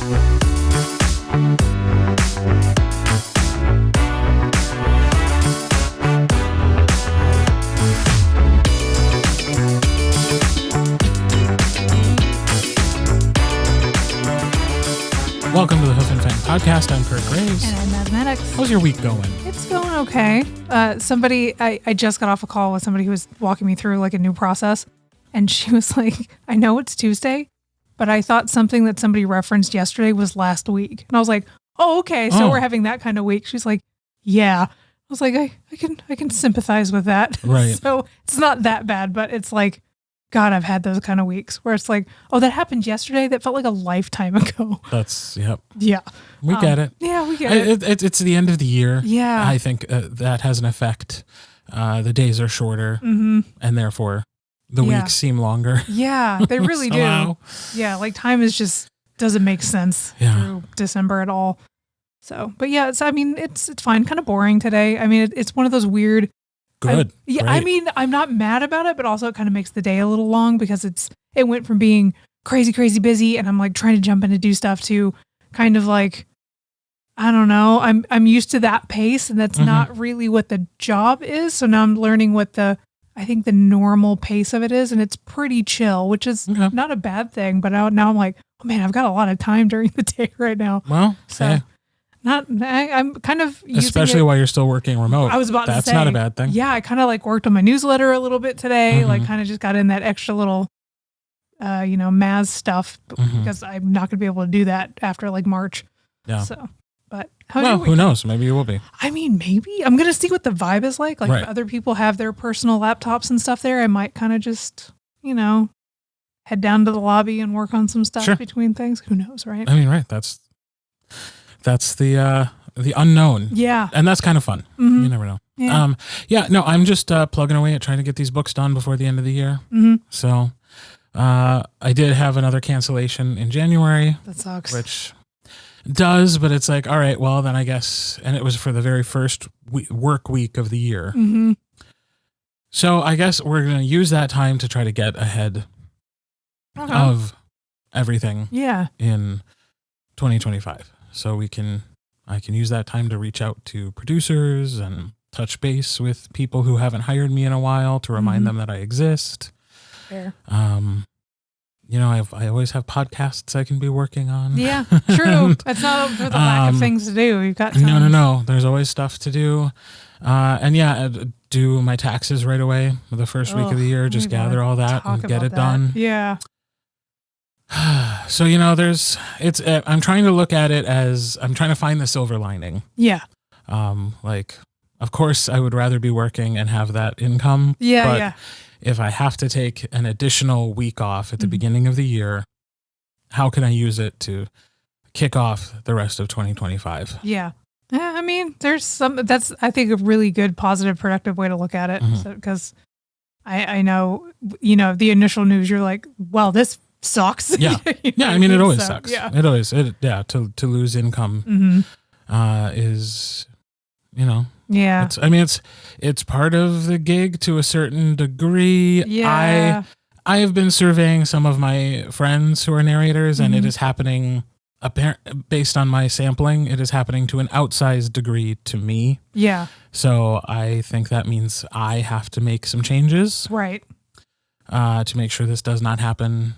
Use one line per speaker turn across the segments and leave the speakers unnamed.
Welcome to the Hoof and Fang podcast. I'm Kirt Graves.
And I'm Maz Maddox.
How's your week going?
It's going okay. I just got off a call with somebody who was walking me through like a new process. And she was like, I know it's Tuesday, but I thought something that somebody referenced yesterday was last week. And I was like, oh, okay. So we're having that kind of week. She's like, yeah. I was like, I can sympathize with that.
Right.
So it's not that bad, but it's like, God, I've had those kind of weeks where it's like, oh, that happened yesterday. That felt like a lifetime ago.
Yep.
Yeah.
We get it.
Yeah, we get it.
It's the end of the year.
Yeah.
I think that has an effect. The days are shorter, and therefore the weeks seem longer.
Yeah, they really do. Yeah, like time is just doesn't make sense through December at all. So, but yeah, it's fine. Kind of boring today. I mean, it's one of those weird.
Good.
Yeah,
great.
I mean, I'm not mad about it, but also it kind of makes the day a little long because it went from being crazy busy and I'm like trying to jump in to do stuff to kind of like, I don't know, I'm used to that pace and that's not really what the job is. So now I'm learning what I think the normal pace of it is, and it's pretty chill, which is not a bad thing. But now I'm like, oh man, I've got a lot of time during the day right now.
Well,
so. I'm kind of using
especially while you're still working remote.
I was about to say.
That's not a bad thing.
Yeah, I kind of like worked on my newsletter a little bit today. Like kind of just got in that extra little, Maz stuff because I'm not going to be able to do that after like March. Yeah. So, but
who knows? Maybe you will be.
I mean, maybe I'm going to see what the vibe is like. Like if other people have their personal laptops and stuff there, I might kind of just, head down to the lobby and work on some stuff between things. Who knows, right?
I mean, right. That's the unknown. Yeah. And that's kind of fun. You never know. Yeah. I'm just plugging away at trying to get these books done before the end of the year. So I did have another cancellation in January.
That sucks.
Which does, but it's like, all right, well, then I guess, and it was for the very first work week of the year. So I guess we're going to use that time to try to get ahead of everything in 2025. So I can use that time to reach out to producers and touch base with people who haven't hired me in a while to remind them that I exist.
Fair.
I always have podcasts I can be working on.
Yeah, true. It's not for the lack of things to do. You've got time.
No. There's always stuff to do. Do my taxes right away the first week of the year. Just gather all that and get it done.
Yeah.
So, I'm trying to look at it as I'm trying to find the silver lining.
Yeah.
Of course I would rather be working and have that income.
Yeah.
But if I have to take an additional week off at the beginning of the year, how can I use it to kick off the rest of 2025?
Yeah. I mean, that's, I think, a really good, positive, productive way to look at it. Because I know, the initial news, you're like, well, this sucks.
Yeah. I mean, it always sucks. Yeah. It always, to lose income is,
Yeah.
It's part of the gig to a certain degree.
Yeah.
I have been surveying some of my friends who are narrators, and it is happening, based on my sampling, it is happening to an outsized degree to me.
Yeah.
So I think that means I have to make some changes.
Right.
To make sure this does not happen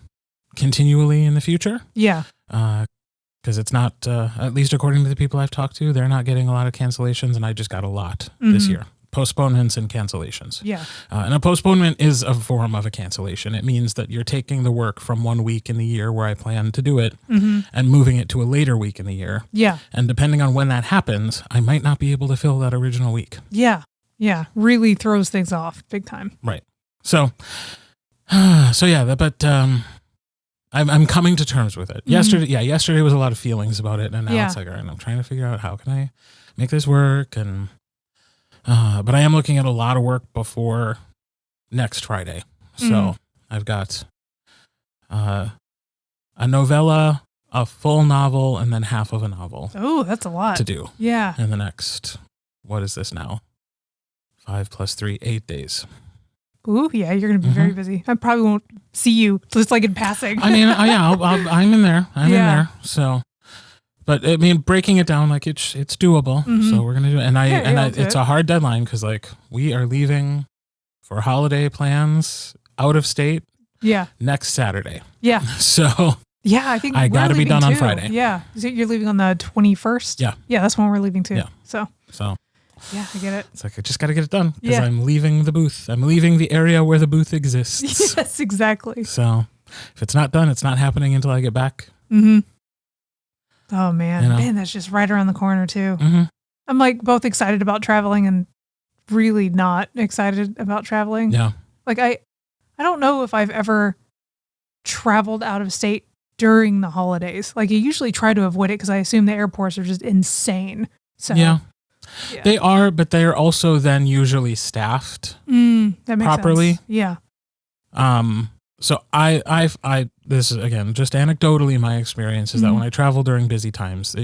continually in the future.
Yeah.
Because it's not, at least according to the people I've talked to, they're not getting a lot of cancellations, and I just got a lot this year. Postponements and cancellations.
Yeah.
And a postponement is a form of a cancellation. It means that you're taking the work from one week in the year where I plan to do it and moving it to a later week in the year. Yeah. And depending on when that happens, I might not be able to fill that original week.
Yeah. Yeah. Really throws things off big time.
Right. So I'm coming to terms with it. Yesterday was a lot of feelings about it, and now it's like, all right, I'm trying to figure out how can I make this work, and but I am looking at a lot of work before next Friday. So I've got a novella, a full novel, and then half of a novel.
Oh, that's a lot
to do.
Yeah.
In the next, what is this now? 5 + 3, 8 days.
Ooh, yeah, you're going to be very busy. I probably won't see you just like in passing.
I mean, I'm in there. I'm in there. So But I mean, breaking it down, like it's doable. So we're gonna do it. And it's a hard deadline because like we are leaving for holiday plans out of state.
Yeah.
Next Saturday.
Yeah.
So
yeah, I think
I got to be done on Friday.
Yeah. So you're leaving on the 21st.
Yeah.
Yeah, that's when we're leaving too.
Yeah.
So. Yeah, I get it.
It's like I just got to get it done because I'm leaving the booth. I'm leaving the area where the booth exists.
Yes, exactly.
So if it's not done, it's not happening until I get back.
Mm-hmm. Oh man,
You know?
man, that's just right around the corner too.
Mm-hmm.
I'm like both excited about traveling and really not excited about traveling.
Yeah.
Like I don't know if I've ever traveled out of state during the holidays. Like you usually try to avoid it because I assume the airports are just insane. So
yeah. They are, but they are also then usually staffed
that makes
properly.
Sense. Yeah.
So I this is again just anecdotally my experience is that when I travel during busy times,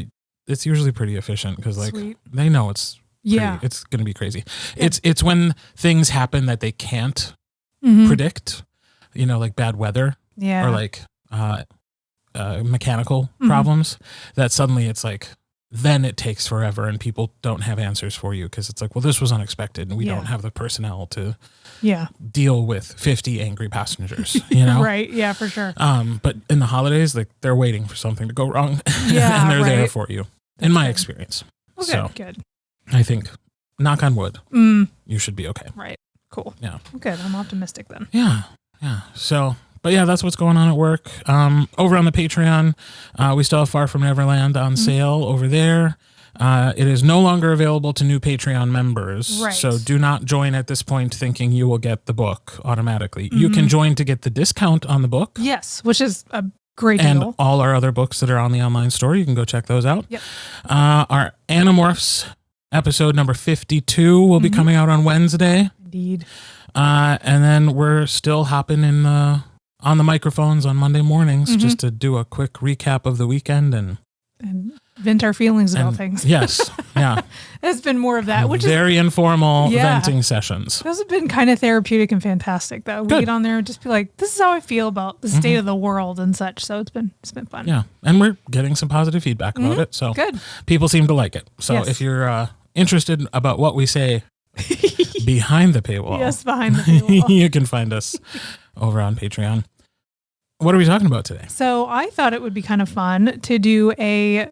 it's usually pretty efficient because like they know it's it's going to be crazy. Yeah. It's when things happen that they can't predict, you know, like bad weather or like mechanical problems that suddenly it's like. Then it takes forever and people don't have answers for you because it's like, well, this was unexpected and we don't have the personnel to deal with 50 angry passengers, you know?
Right. Yeah, for sure.
But in the holidays, like they're waiting for something to go wrong and they're there for you in my experience.
Okay,
so
good.
I think knock on wood, you should be okay.
Right. Cool.
Yeah.
Good. I'm optimistic then.
Yeah. Yeah. So, but yeah, that's what's going on at work. Over on the Patreon, we still have Far From Neverland on sale over there. It is no longer available to new Patreon members.
Right.
So do not join at this point thinking you will get the book automatically. You can join to get the discount on the book.
Yes, which is a great deal.
And all our other books that are on the online store. You can go check those out.
Yep.
Our Animorphs episode number 52 will be coming out on Wednesday.
Indeed.
And then we're still hopping on the microphones on Monday mornings just to do a quick recap of the weekend and
vent our feelings about things.
Yes. Yeah.
It's been more of that, which
very informal venting sessions.
Those have been kind of therapeutic and fantastic though. We get on there and just be like, this is how I feel about the state of the world and such. So it's been fun.
Yeah. And we're getting some positive feedback about it. So
good.
People seem to like it. So if you're interested about what we say behind the paywall.
Yes, behind the paywall.
You can find us over on Patreon. What are we talking about today?
So I thought it would be kind of fun to do a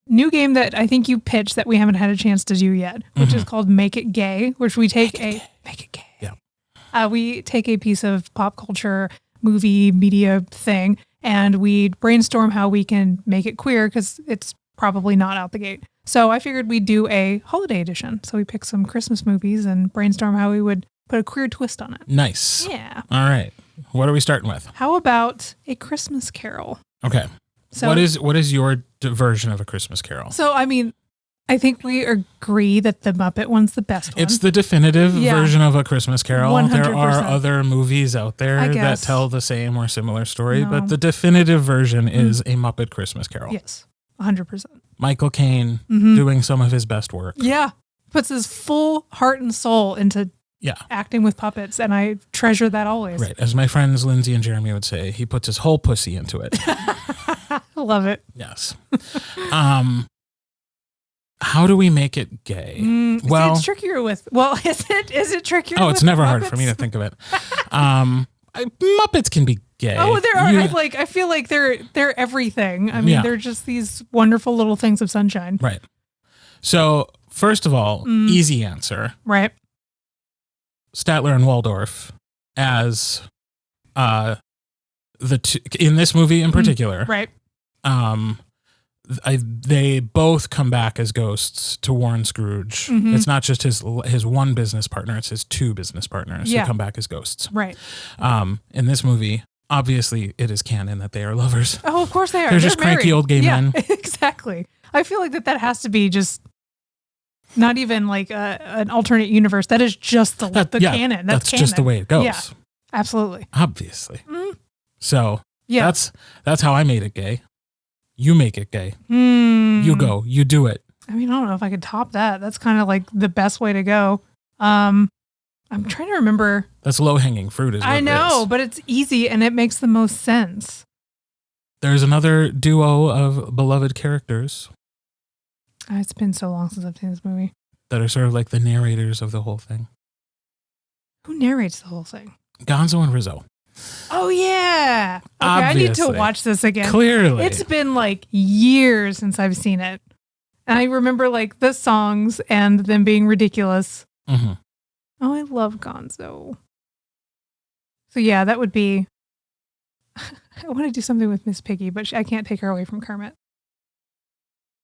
new game that I think you pitched that we haven't had a chance to do yet, which is called Make It Gay, which we take Make It Gay. Yeah. We take a piece of pop culture, movie, media thing, and we brainstorm how we can make it queer because it's probably not out the gate. So I figured we'd do a holiday edition. So we pick some Christmas movies and brainstorm how we would put a queer twist on it.
Nice.
Yeah.
All right. What are we starting with?
How about A Christmas Carol?
Okay. So what is your version of A Christmas Carol?
So, I mean, I think we agree that the Muppet one's the best one.
It's the definitive version of A Christmas Carol.
100%.
There are other movies out there that tell the same or similar story, but the definitive version is A Muppet Christmas Carol.
Yes, 100%.
Michael Caine doing some of his best work.
Yeah. Puts his full heart and soul into acting with puppets, and I treasure that always.
Right. As my friends Lindsay and Jeremy would say, he puts his whole pussy into it.
I love it.
Yes. How do we make it gay?
It's trickier with, is it trickier?
Oh, it's never hard for me to think of it. Muppets can be gay.
Oh, there are. I feel like they're everything. I mean, they're just these wonderful little things of sunshine.
Right. So first of all, easy answer.
Right.
Statler and Waldorf as in this movie in particular.
Right.
They both come back as ghosts to warn Scrooge. It's not just his one business partner; it's his two business partners who come back as ghosts.
Right.
In this movie, obviously, it is canon that they are lovers.
Oh, of course they are.
They're just
married.
cranky old gay men.
Exactly. I feel like that has to be just not even like an alternate universe. That is just the canon. That's canon.
Just the way it goes.
Yeah, absolutely.
Obviously. So that's how I made it gay. You make it gay. You go. You do it.
I mean, I don't know if I could top that. That's kind of like the best way to go. I'm trying to remember.
That's low hanging fruit, is what
I know,
it is.
but it's easy and it makes the most sense.
There's another duo of beloved characters
It's been so long since I've seen this movie.
that are sort of like the narrators of the whole thing.
Who narrates the whole thing?
Gonzo and Rizzo.
Oh, yeah. Okay, I need to
Obviously.
watch this again.
Clearly.
It's been like years since I've seen it. And I remember like the songs and them being ridiculous.
Mm-hmm.
Oh, I love Gonzo. So yeah, that would be... I want to do something with Miss Piggy, but I can't take her away from Kermit.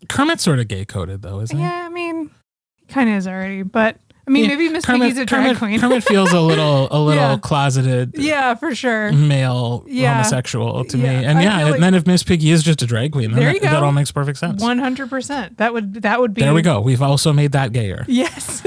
Kermit's sort of gay coded though, isn't he?
Yeah, I mean, he kind of is already, but I mean, maybe Miss Piggy's a drag queen.
Kermit feels a little
Yeah.
closeted.
Yeah, for sure.
Male
Yeah.
homosexual to me.
Yeah,
And
I
yeah,
feel like-
and then if Miss Piggy is just a drag queen, then
There you go.
that all makes perfect sense.
100%. That would be.
There we go. We've also made that gayer.
Yes,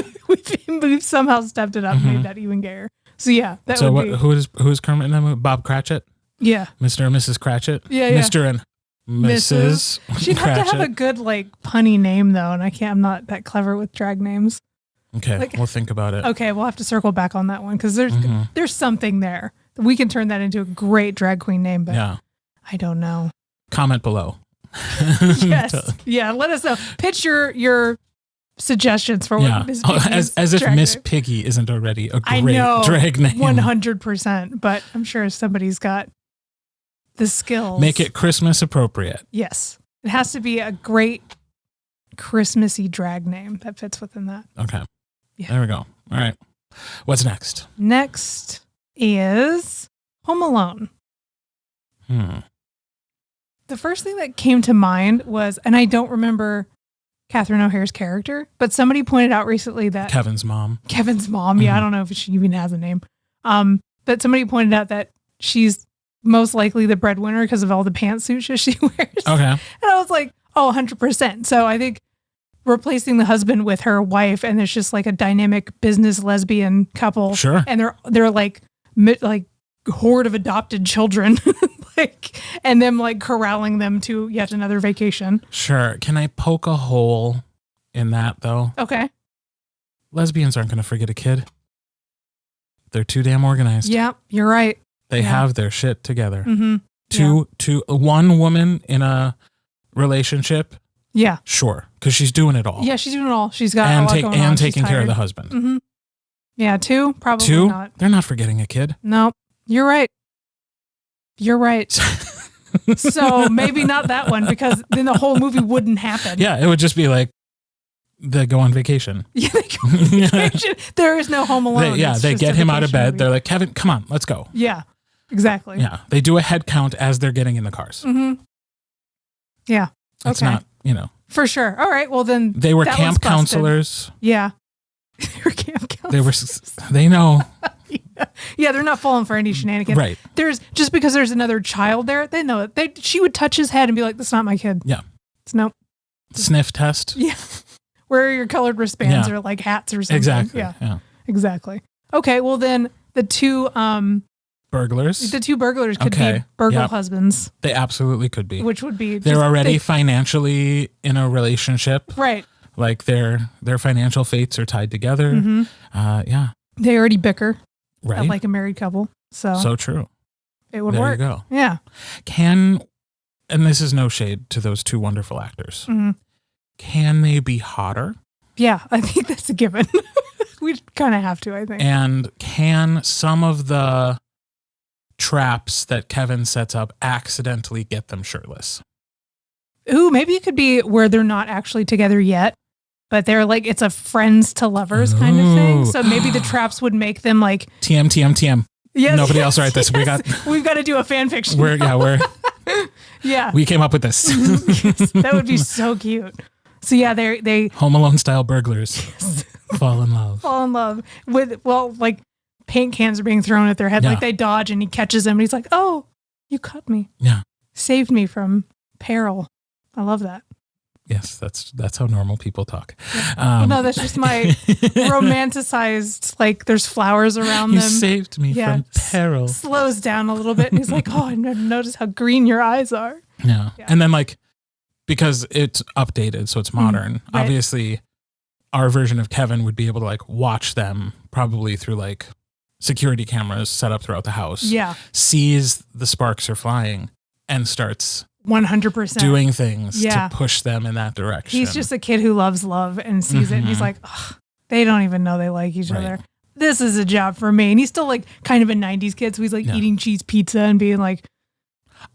we've somehow stepped it up, and made that even gayer. So yeah, that
So
would be.
who's Kermit in that movie? Bob Cratchit?
Yeah,
Mr. and Mrs. Cratchit?
Yeah, yeah.
Mr. and Mrs.
She'd have
Cratchit.
to have a good like punny name though, and I'm not that clever with drag names.
Okay,
like-
we'll think about it.
Okay, we'll have to circle back on that one because
Mm-hmm.
there's something there. We can turn that into a great drag queen name, but
Yeah.
I don't know.
Comment below.
Yes, yeah. Let us know. Pitch your suggestions for what
Yeah.
Miss
Oh,
Piggy's
as if
drag
Miss
name.
Piggy isn't already a
I
great
know,
drag name.
100%. But I'm sure somebody's got the skills.
Make it Christmas appropriate.
Yes, it has to be a great Christmassy drag name that fits within that.
Okay.
Yeah.
There we go. All right. What's next?
Next is Home Alone. The first thing that came to mind was, and I don't remember Catherine O'Hare's character, but somebody pointed out recently that
Kevin's mom.
Kevin's mom, yeah, I don't know if she even has a name, but somebody pointed out that she's most likely the breadwinner because of all the pantsuits that she wears.
Okay.
And I was like, oh, 100%. So I think replacing the husband with her wife, and it's just like a dynamic business lesbian couple.
Sure.
And they're like horde of adopted children, like, and them like corralling them to yet another vacation.
Sure. Can I poke a hole in that though?
Okay.
Lesbians aren't going to forget a kid. They're too damn organized.
Yeah, you're right.
They
Yeah.
have their shit together.
Mm-hmm.
One woman in a relationship.
Yeah.
Sure. Because she's doing it all.
Yeah, she's doing it all. She's got a
And,
lot going on.
and
She's
taking care of
tired.
the husband.
Mm-hmm. Yeah, two? Probably
Two,
not.
they're not forgetting a kid.
No, you're right. You're right. So maybe not that one, because then the whole movie wouldn't happen.
Yeah, it would just be like they go on vacation.
Yeah, they go on vacation. There is no Home Alone.
They
It's just
get
a
him out of
vacation
bed.
movie.
They're like, Kevin, come on, let's go.
Yeah, exactly.
Yeah, they do a head count as they're getting in the cars.
Mm-hmm. Yeah.
It's
Okay.
not,
For sure. All right. Well, then
they were
that
camp
one's busted.
counselors.
Yeah. They were camp counselors.
They know.
Yeah, they're not falling for any shenanigans.
Right.
There's just because there's another child there, they know it. She would touch his head and be like, "That's not my kid."
Yeah.
It's nope.
Sniff test.
Yeah. Where are your colored wristbands
Yeah.
or like hats or something?
Exactly.
Yeah.
Yeah.
Exactly. Okay. Well, then the two
Burglars.
burglars could
Okay.
be burgle
Yep.
husbands,
They absolutely could be.
which would be
They're
just-
already financially in a relationship.
right.
Like their financial fates are tied together.
Mm-hmm.
Yeah.
They already bicker
Right.
like a married couple, so
So true.
it would
There
work.
you go.
Yeah.
And this is no shade to those two wonderful actors.
Mhm.
Can they be hotter?
Yeah. I think that's a given. We kind of have to. I think.
And can some of the traps that Kevin sets up accidentally get them shirtless?
Ooh, maybe it could be where they're not actually together yet, but they're like, it's a friends to lovers kind of thing.
Ooh.
So maybe the traps would make them like,
TM.
yes,
Nobody else write this.
We've got to do a fan fiction. Yeah.
We came up with this.
That would be so cute. So yeah, they
Home Alone style burglars fall in love.
fall in love with, well, like paint cans are being thrown at their head.
Yeah.
Like they dodge and he catches them and he's like, oh, you cut me.
Yeah.
Saved me from peril. I love that.
Yes, that's how normal people talk.
Well, no, that's just my romanticized, like there's flowers around
You
them.
saved me
Yeah.
from peril.
Slows down a little bit and he's like, oh, I notice how green your eyes are.
Yeah.
Yeah.
And then like, because it's updated, so it's modern,
right.
obviously our version of Kevin would be able to like watch them probably through like security cameras set up throughout the house.
Yeah.
Sees the sparks are flying and starts
100%
doing things
Yeah.
to push them in that direction.
He's just a kid who loves love and sees it. And he's like, "Ugh, they don't even know they like each
Right.
other. This is a job for me." And he's still like kind of a 90s kid. So he's like eating cheese pizza and being like,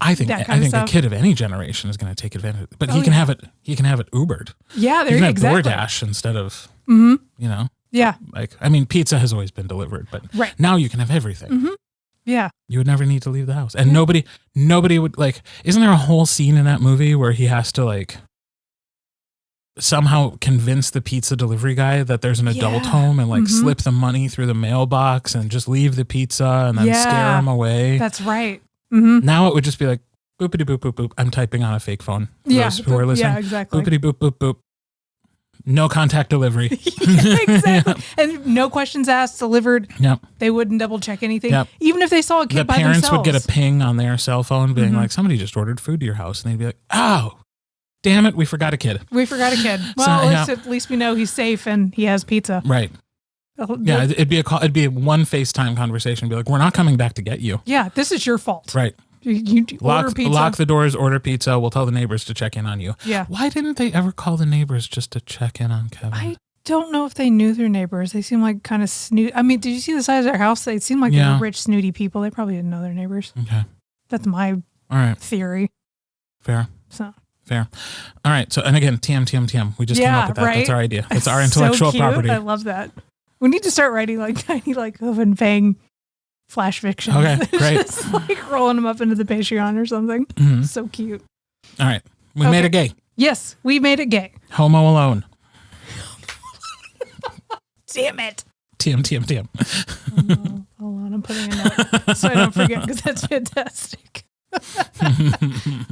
I think
that kind of
a
stuff.
kid of any generation is going to take advantage, but
Oh,
he can
yeah.
have it. He can have it Ubered.
yeah,
He
there
can have
exactly.
DoorDash instead of
Mhm.
you know,
Yeah.
like I mean, pizza has always been delivered, but
Right.
now you can have everything.
Mhm. Yeah.
You would never need to leave the house, and nobody would like. Isn't there a whole scene in that movie where he has to like somehow convince the pizza delivery guy that there's an adult
Yeah.
home and like slip the money through the mailbox and just leave the pizza and then
Yeah.
scare him away?
That's right. hmm
Now it would just be like boopity boop boop boop. I'm typing on a fake phone. For
Yeah.
those who are listening.
Yeah, exactly.
Boopity boop boop boop. No contact delivery.
Yeah, exactly. And no questions asked, delivered.
Yep.
They wouldn't double check anything.
Yep.
Even if they saw a kid
The
by
parents
themselves.
would get a ping on their cell phone being like, somebody just ordered food to your house. And they'd be like, oh, damn it, we forgot a kid.
We forgot a kid. Well,
yeah.
at least we know he's safe and he has pizza.
Right. Yeah, it'd be a call. It'd be one FaceTime conversation. Be like, we're not coming back to get you.
Yeah, this is your fault.
Right.
You order pizza.
Lock the doors, order pizza. We'll tell the neighbors to check in on you.
Yeah.
Why didn't they ever call the neighbors just to check in on Kevin?
I don't know if they knew their neighbors. They seem like kind of snooty. I mean, did you see the size of their house? They seem like they were rich, snooty people. They probably didn't know their neighbors.
Okay.
That's my
All right.
theory.
Fair.
So
Fair. All right. So, and again, TM. We just came up with that.
right?
That's our idea. That's our
So
intellectual
cute.
property.
I love that. We need to start writing like tiny like Hoof and Fang flash fiction.
Okay, great.
Just like rolling them up into the Patreon or something.
Mhm.
So cute.
All right. We made it gay.
Yes, we made it gay.
Homo alone.
Damn it.
TM.
Hold on, I'm putting a note so I don't forget because that's fantastic.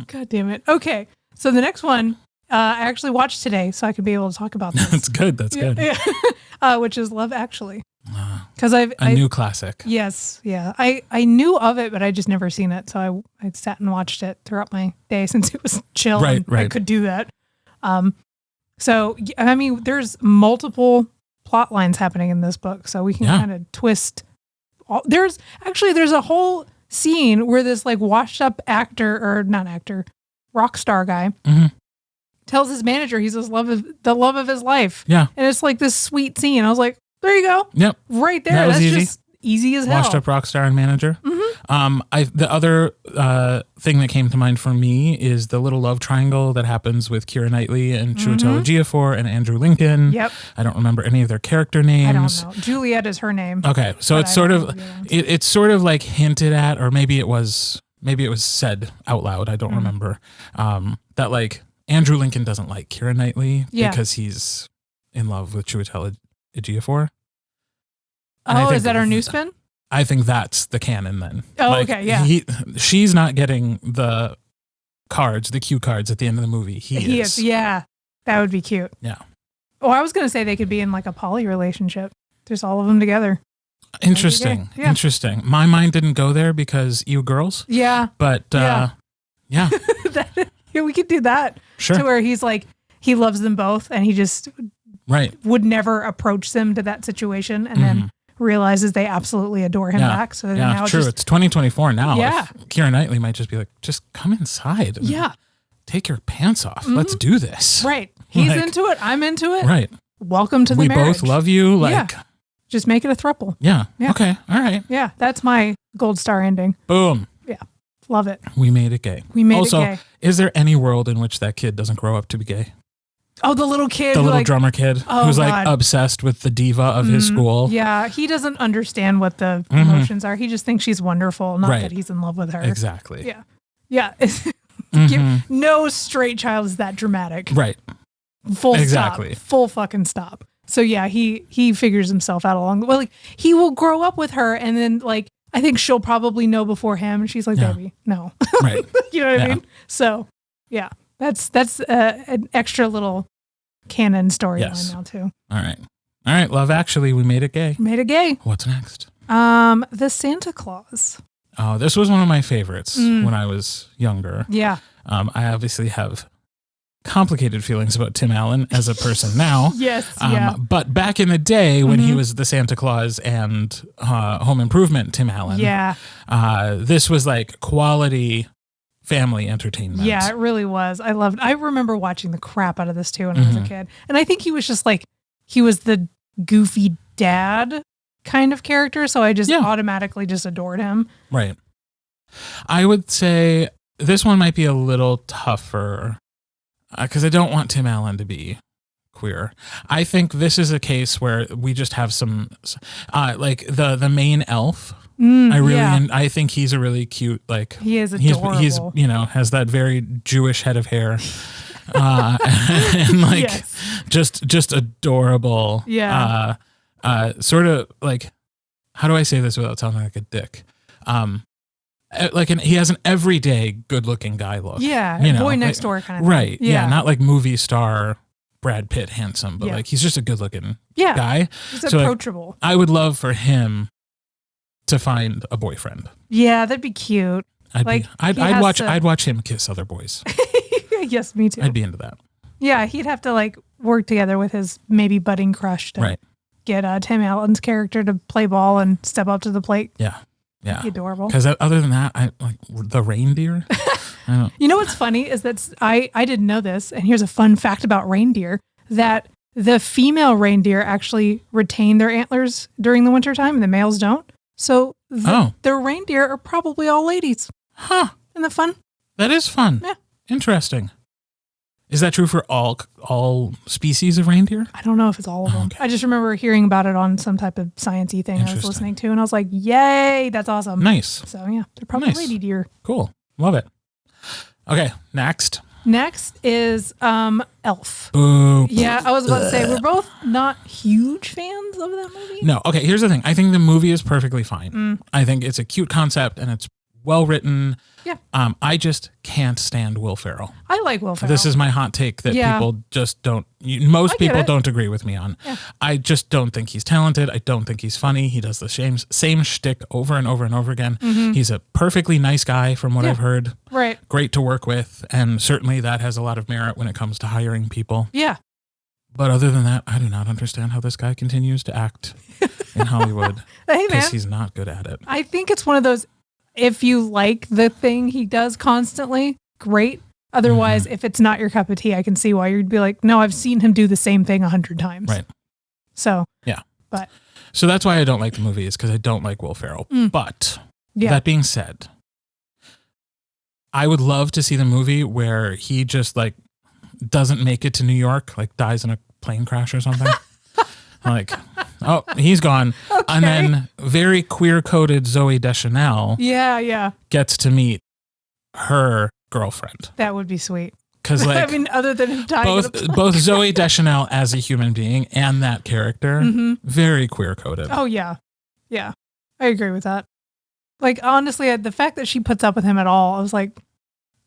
God damn it. Okay, so the next one I actually watched today, so I could be able to talk about this.
That's good. That's good.
Yeah. Which is Love Actually. Because
A new classic.
Yes, yeah. I knew of it, but I just never seen it. So I sat and watched it throughout my day since it was chill.
Right,
and I
right.
could do that. So I mean, there's multiple plot lines happening in this book, so we can kind of twist. There's a whole scene where this like washed up rock star guy tells his manager he's the love of his life.
Yeah.
And it's like this sweet scene. I was like, there you go.
Yep.
Right there.
That was
That's
easy.
just easy as hell.
Washed up rock star and manager. The other thing that came to mind for me is the little love triangle that happens with Keira Knightley and Chiwetel Ejiofor and Andrew Lincoln.
Yep.
I don't remember any of their character names.
I don't know. Juliet is her name.
Okay, so
But
it's
I
sort
don't
of
know the other ones.
it's sort of like hinted at, or maybe it was said out loud. I don't remember. That like Andrew Lincoln doesn't like Keira Knightley because he's in love with Chiwetel Ejiofor. And I
Oh,
think
is that our new spin?
I think that's the canon then.
Oh, okay, yeah.
She's not getting the cue cards at the end of the movie. He is.
Yeah. That would be cute.
Yeah.
Oh, I was going to say they could be in like a poly relationship. Just all of them together.
Interesting.
Yeah.
Interesting. My mind didn't go there because you girls,
Yeah.
but yeah.
Yeah, we could do that.
Sure.
To where he's like, he loves them both and he just
Right.
would never approach them to that situation and then realizes they absolutely adore him back. So
yeah,
now
true. It's 2024 now.
Yeah.
Keira Knightley might just be like, just come inside. And
Yeah.
Take your pants off. Let's do this.
Right. He's
Like,
into it. I'm into it.
Right.
Welcome to the
We
marriage.
both love you. Like,
Yeah. Just make it a throuple.
yeah.
Yeah.
Okay. All right.
Yeah. That's my gold star ending.
Boom.
Yeah. Love it.
We made it gay.
We made
also,
it gay.
is there any world in which that kid doesn't grow up to be gay?
Oh, the little kid.
The
who,
little
like,
drummer kid
Oh,
who's
God.
like obsessed with the diva of his school.
Yeah. He doesn't understand what the emotions are. He just thinks she's wonderful, not
Right.
that he's in love with her.
Exactly.
Yeah. Yeah. No straight child is that dramatic.
Right.
Full
Exactly.
stop. Full fucking stop. So yeah, he figures himself out along the way. Like, he will grow up with her and then like I think she'll probably know before him. And she's like,
Yeah.
baby, no.
Right.
You know what I
Yeah.
mean? So yeah, that's an extra little canon storyline
Yes.
now too.
All right. Love Actually, we made it gay.
Made it gay.
What's next?
The Santa Claus.
Oh, this was one of my favorites when I was younger.
Yeah.
I obviously have complicated feelings about Tim Allen as a person now.
Yes. Yeah.
But back in the day when he was the Santa Claus and Home Improvement Tim Allen,
Yeah.
this was like quality family entertainment.
Yeah, it really was. I remember watching the crap out of this too when I was a kid. And I think he was just like, he was the goofy dad kind of character. So I just automatically just adored him.
Right. I would say this one might be a little tougher because I don't want Tim Allen to be queer. I think this is a case where we just have some, like the main elf. I think he's a really cute, like
he is adorable.
He's has that very Jewish head of hair, and like just adorable.
Yeah.
Sort of like, how do I say this without sounding like a dick? He has an everyday good-looking guy look.
Yeah, boy next door kind of thing.
Right. Yeah, not like movie star Brad Pitt handsome, but like he's just a good-looking guy.
He's approachable.
Like, I would love for him to find a boyfriend.
Yeah, that'd be cute.
I'd watch him kiss other boys.
Yes, me too.
I'd be into that.
Yeah, he'd have to like work together with his maybe budding crush to get Tim Allen's character to play ball and step up to the plate.
Yeah. Yeah.
Adorable.
Because other than that, I like the reindeer. I don't.
You know what's funny is that I didn't know this, and here's a fun fact about reindeer, that the female reindeer actually retain their antlers during the wintertime and the males don't. So the reindeer are probably all ladies.
Huh.
Isn't that fun?
That is fun.
Yeah.
Interesting. Is that true for all species of reindeer?
I don't know if it's all of them. Okay. I just remember hearing about it on some type of sciencey thing I was listening to, and I was like, yay, that's awesome.
Nice.
So yeah, they're probably lady deer.
Cool. Love it. Okay, next.
Next is Elf.
Boo.
Yeah, I was about to say, we're both not huge fans of that movie.
No, okay, here's the thing. I think the movie is perfectly fine. I think it's a cute concept, and it's well written.
Yeah.
I just can't stand Will Ferrell.
I like Will Ferrell.
This is my hot take that people just don't, most people don't agree with me on.
Yeah.
I just don't think he's talented. I don't think he's funny. He does the same shtick over and over and over again. He's a perfectly nice guy from what I've heard.
Right.
Great to work with. And certainly that has a lot of merit when it comes to hiring people.
Yeah.
But other than that, I do not understand how this guy continues to act in Hollywood.
Hey,
because he's not good at it.
I think it's one of those, if you like the thing he does constantly, great. Otherwise, if it's not your cup of tea, I can see why you'd be like, no, I've seen him do the same thing 100 times.
Right.
So,
yeah.
But
so that's why I don't like the movie, is because I don't like Will Ferrell. But that being said, I would love to see the movie where he just like doesn't make it to New York, like dies in a plane crash or something. Like, oh, he's gone.
Okay.
And then very queer-coded Zooey Deschanel gets to meet her girlfriend.
That would be sweet.
Because, like,
I mean, other than him dying
both Zooey Deschanel as a human being and that character, very queer-coded.
Oh, yeah. Yeah. I agree with that. Like, honestly, the fact that she puts up with him at all, I was like,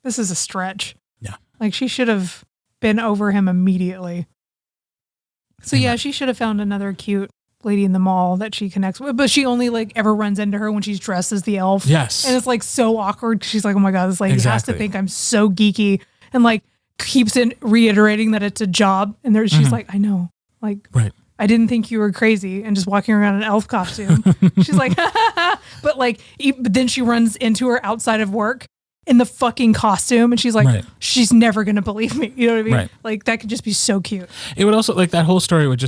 this is a stretch.
Yeah.
Like, she should have been over him immediately. So yeah, she should have found another cute lady in the mall that she connects with, but she only like ever runs into her when she's dressed as the elf.
Yes.
And it's like so awkward. She's like, oh my God, this lady has to think I'm so geeky, and like keeps reiterating that it's a job. And she's like, I know. Like, I didn't think you were crazy and just walking around in an elf costume. She's like, but like, but then she runs into her outside of work in the fucking costume, and she's like, she's never gonna believe me. You know what I mean?
Right.
Like, that could just be so cute.
It would also, like, that whole story would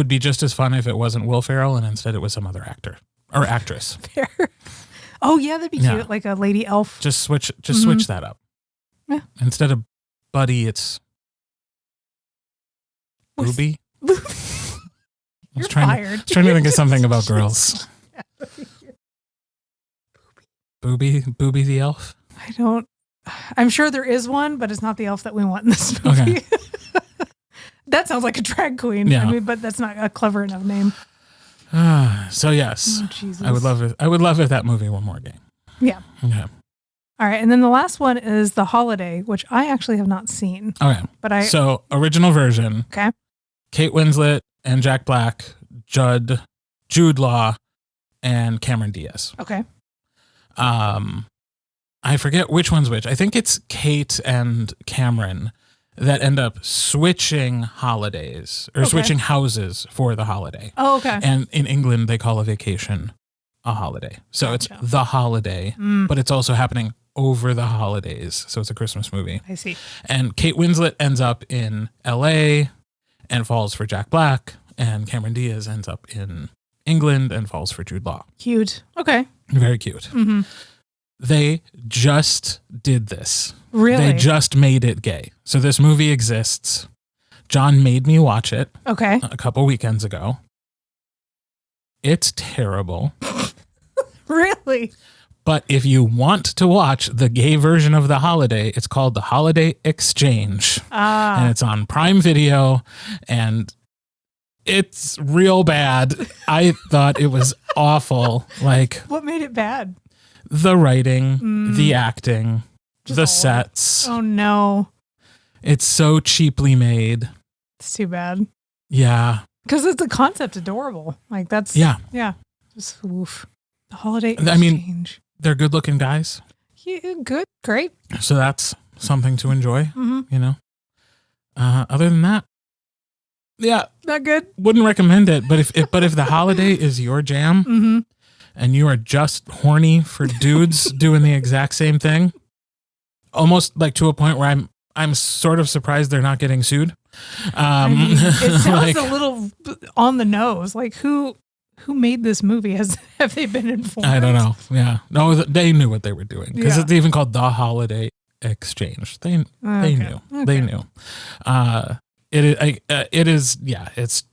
be just as fun if it wasn't Will Ferrell and instead it was some other actor or actress.
Fair. Oh yeah, that'd be cute, like a lady elf.
Just switch that up.
Yeah.
Instead of Buddy, it's Booby.
You're fired.
Trying to think of something about girls. Booby the elf.
I'm sure there is one, but it's not the elf that we want in this movie. Okay. That sounds like a drag queen. Yeah. I mean, but that's not a clever enough name.
So yes, I would love it. I would love if that movie were more gay.
Yeah.
Okay.
All right, and then the last one is The Holiday, which I actually have not seen.
Okay.
But
so original version.
Okay.
Kate Winslet and Jack Black, Jude Law, and Cameron Diaz.
Okay.
I forget which one's which. I think it's Kate and Cameron that end up switching holidays or switching houses for the holiday.
Oh, okay.
And in England, they call a vacation a holiday. So it's the holiday, but it's also happening over the holidays. So it's a Christmas movie.
I see.
And Kate Winslet ends up in LA and falls for Jack Black. And Cameron Diaz ends up in England and falls for Jude Law.
Cute. Okay.
Very cute.
Mm-hmm.
They just did this.
Really?
They just made it gay. So this movie exists. John made me watch it
Okay.
a couple weekends ago. It's terrible.
Really?
But if you want to watch the gay version of The Holiday, it's called The Holiday Exchange. And it's on Prime Video. And it's real bad. I thought it was awful. Like,
what made it bad?
the writing, the acting,
Just
the
all of it.
sets.
Oh no.
It's so cheaply made.
It's too bad.
Yeah.
Because the concept's adorable. Like that's
Yeah.
Just oof. The holiday
I mean-
exchange.
They're good looking guys.
Yeah, good, great.
So that's something to enjoy,
Mm-hmm.
you know. Other than that, yeah,
Not good.
wouldn't recommend it. But if The Holiday is your jam
Mm-hmm.
and you are just horny for dudes doing the exact same thing, almost like to a point where I'm sort of surprised they're not getting sued.
I mean, it sounds
like-
a little on the nose. Like who made this movie? Have they been informed?
I don't know. Yeah, no, they knew what they were doing because
Yeah.
it's even called The Holiday Exchange. They
Okay.
knew.
Okay.
They knew. It is. Yeah, it's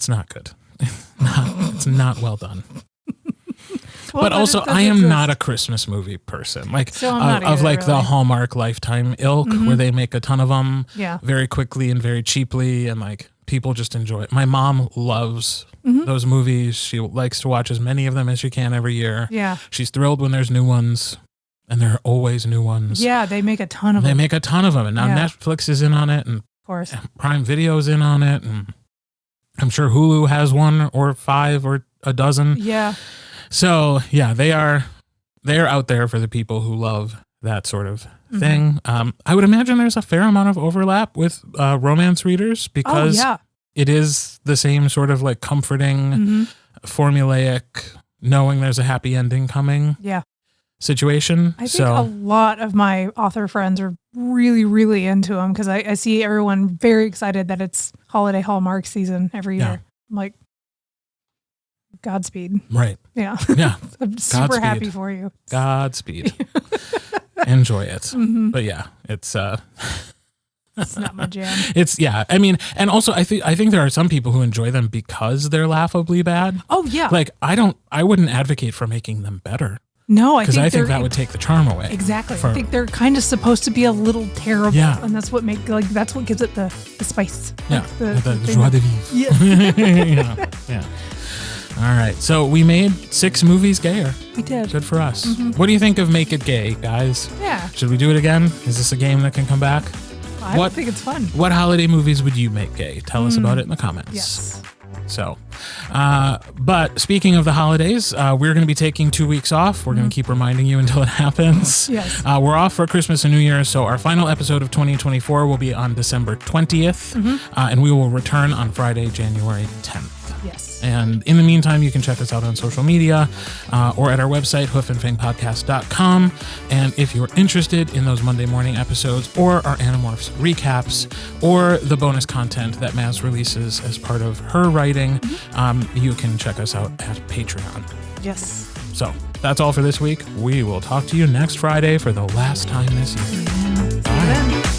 not good. It's not well done.
Well,
But also,
it does
I am
exist.
not a Christmas movie person. Like
So I'm not
of
either,
like the
really.
Hallmark Lifetime ilk, where they make a ton of them
Yeah.
very quickly and very cheaply, and like people just enjoy it. My mom loves those movies. She likes to watch as many of them as she can every year.
Yeah.
She's thrilled when there's new ones, and there are always new ones.
Yeah, they make a ton of
They
them.
make a ton of them, and now
Yeah.
Netflix is in on it, and
Of course.
Prime Video's in on it, and I'm sure Hulu has one or 5 or a dozen.
Yeah.
So yeah, they are out there for the people who love that sort of
Mm-hmm.
thing. I would imagine there's a fair amount of overlap with romance readers
Oh
because
yeah.
it is the same sort of like comforting,
Mm-hmm.
formulaic, knowing there's a happy ending coming
Yeah.
situation.
I think a lot of my author friends are really, really into them because I see everyone very excited that it's holiday Hallmark season every year.
Yeah.
I'm like, Godspeed.
Right.
Yeah.
Yeah.
I'm super
Godspeed.
happy for you.
Godspeed. Enjoy it.
Mhm.
But yeah, it's
It's not my jam.
it's yeah. I mean, and also I think there are some people who enjoy them because they're laughably bad.
Oh yeah.
Like I wouldn't advocate for making them better
No, I
because
think
I think
they're-
that would take the charm away.
Exactly.
for-
I think they're kind of supposed to be a little terrible.
Yeah.
And that's what that's what gives it the spice.
Yeah.
Like the
The
thing
joie
that-
de vivre.
Yeah.
Yeah. All right. So we made 6 movies gayer.
We did.
Good for us.
Mm-hmm.
What do you think of Make It Gay, guys?
Yeah.
Should we do it again? Is this a game that can come back?
I
What-
think it's fun.
What holiday movies would you make gay? Tell us about it in the comments.
Yes.
So, but speaking of the holidays, we're going to be taking 2 weeks off. We're going to keep reminding you until it happens.
Yes.
We're off for Christmas and New Year, so our final episode of 2024 will be on December 20th, and we will return on Friday, January 10th.
Yes.
And in the meantime, you can check us out on social media or at our website, hoofandfangpodcast.com. And if you're interested in those Monday morning episodes or our Animorphs recaps or the bonus content that Maz releases as part of her writing, you can check us out at Patreon.
Yes.
So that's all for this week. We will talk to you next Friday for the last time this year. Bye.
Then.